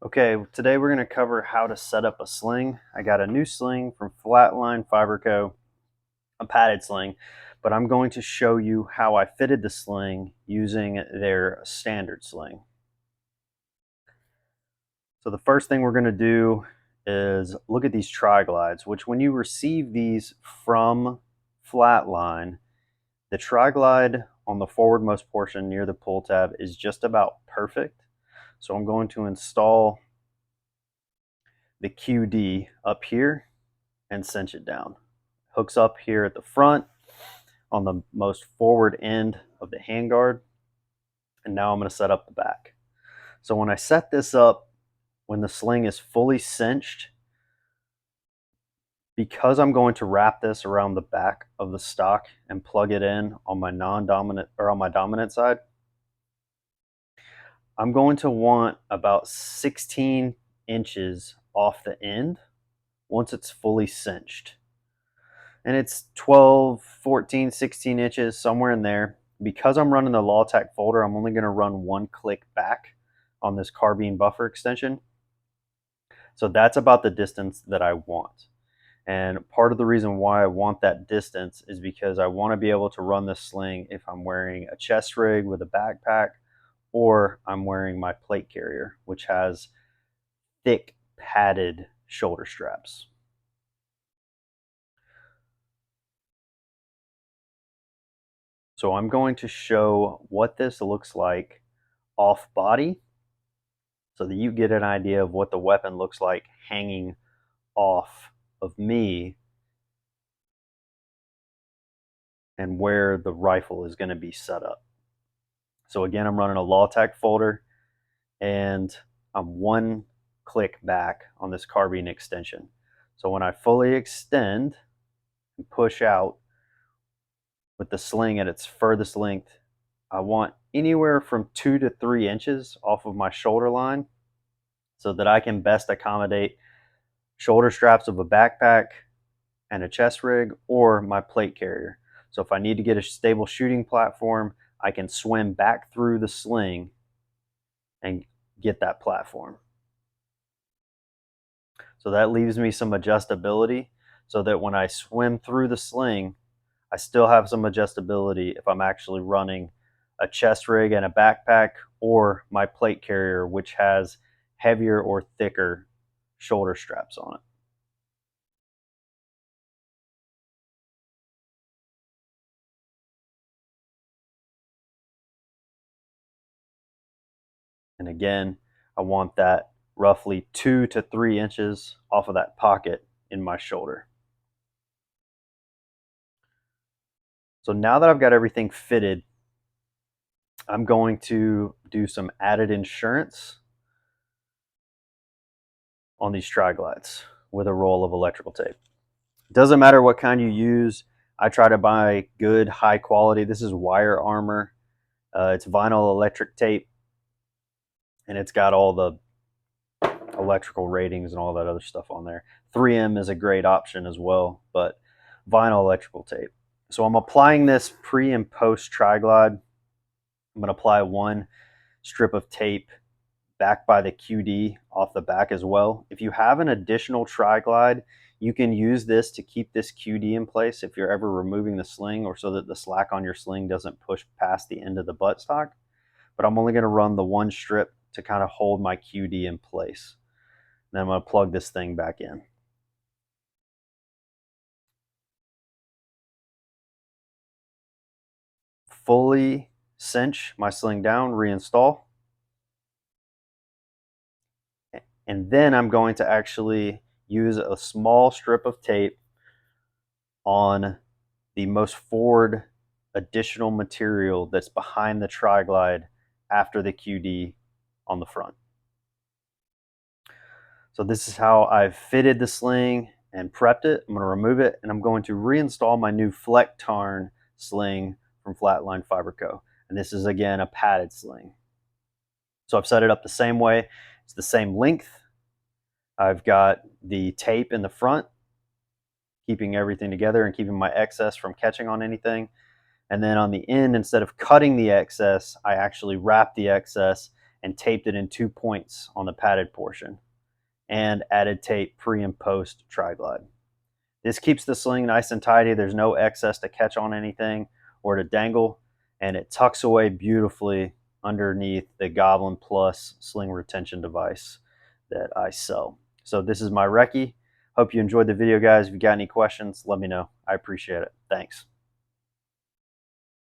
Okay, today we're going to cover how to set up a sling. I got a new sling from Flatline Fiber Co., a padded sling, but I'm going to show you how I fitted the sling using their standard sling. So the first thing we're going to do is look at these tri-glides, which when you receive these from Flatline, the tri-glide on the forwardmost portion near the pull tab is just about perfect. So I'm going to install the QD up here and cinch it down. Hooks up here at the front on the most forward end of the handguard. And now I'm going to set up the back. So when I set this up, when the sling is fully cinched, because I'm going to wrap this around the back of the stock and plug it in on my non-dominant or on my dominant side, I'm going to want about 16 inches off the end once it's fully cinched. And it's 12, 14, 16 inches, somewhere in there. Because I'm running the Lawtac folder, I'm only going to run one click back on this carbine buffer extension. So that's about the distance that I want. And part of the reason why I want that distance is because I want to be able to run this sling if I'm wearing a chest rig with a backpack, or I'm wearing my plate carrier, which has thick padded shoulder straps. So I'm going to show what this looks like off body so that you get an idea of what the weapon looks like hanging off of me and where the rifle is going to be set up. So again, I'm running a Lawtac folder and I'm one click back on this carbine extension. So when I fully extend and push out with the sling at its furthest length, I want anywhere from 2 to 3 inches off of my shoulder line so that I can best accommodate shoulder straps of a backpack and a chest rig or my plate carrier. So if I need to get a stable shooting platform, I can swim back through the sling and get that platform. So that leaves me some adjustability so that when I swim through the sling, I still have some adjustability if I'm actually running a chest rig and a backpack or my plate carrier, which has heavier or thicker shoulder straps on it. And again, I want that roughly 2 to 3 inches off of that pocket in my shoulder. So now that I've got everything fitted, I'm going to do some added insurance on these tri-glides with a roll of electrical tape. It doesn't matter what kind you use. I try to buy good, high quality. This is wire armor. It's vinyl electric tape, and it's got all the electrical ratings and all that other stuff on there. 3M is a great option as well, but vinyl electrical tape. So I'm applying this pre and post tri-glide. I'm going to apply one strip of tape back by the QD off the back as well. If you have an additional tri-glide, you can use this to keep this QD in place if you're ever removing the sling, or so that the slack on your sling doesn't push past the end of the buttstock. But I'm only going to run the one strip to kind of hold my QD in place. Then I'm going to plug this thing back in. Fully cinch my sling down, reinstall. And then I'm going to actually use a small strip of tape on the most forward additional material that's behind the tri-glide after the QD on the front. So this is how I've fitted the sling and prepped it. I'm going to remove it and I'm going to reinstall my new Flectarn sling from Flatline Fiber Co. And this is again a padded sling. So I've set it up the same way. It's the same length. I've got the tape in the front, keeping everything together and keeping my excess from catching on anything. And then on the end, instead of cutting the excess, I actually wrap the excess and taped it in 2 points on the padded portion, and added tape pre and post tri-glide. This keeps the sling nice and tidy. There's no excess to catch on anything or to dangle, and it tucks away beautifully underneath the Goblin Plus sling retention device that I sell. So this is my recce. Hope you enjoyed the video, guys. If you got any questions, let me know. I appreciate it. Thanks.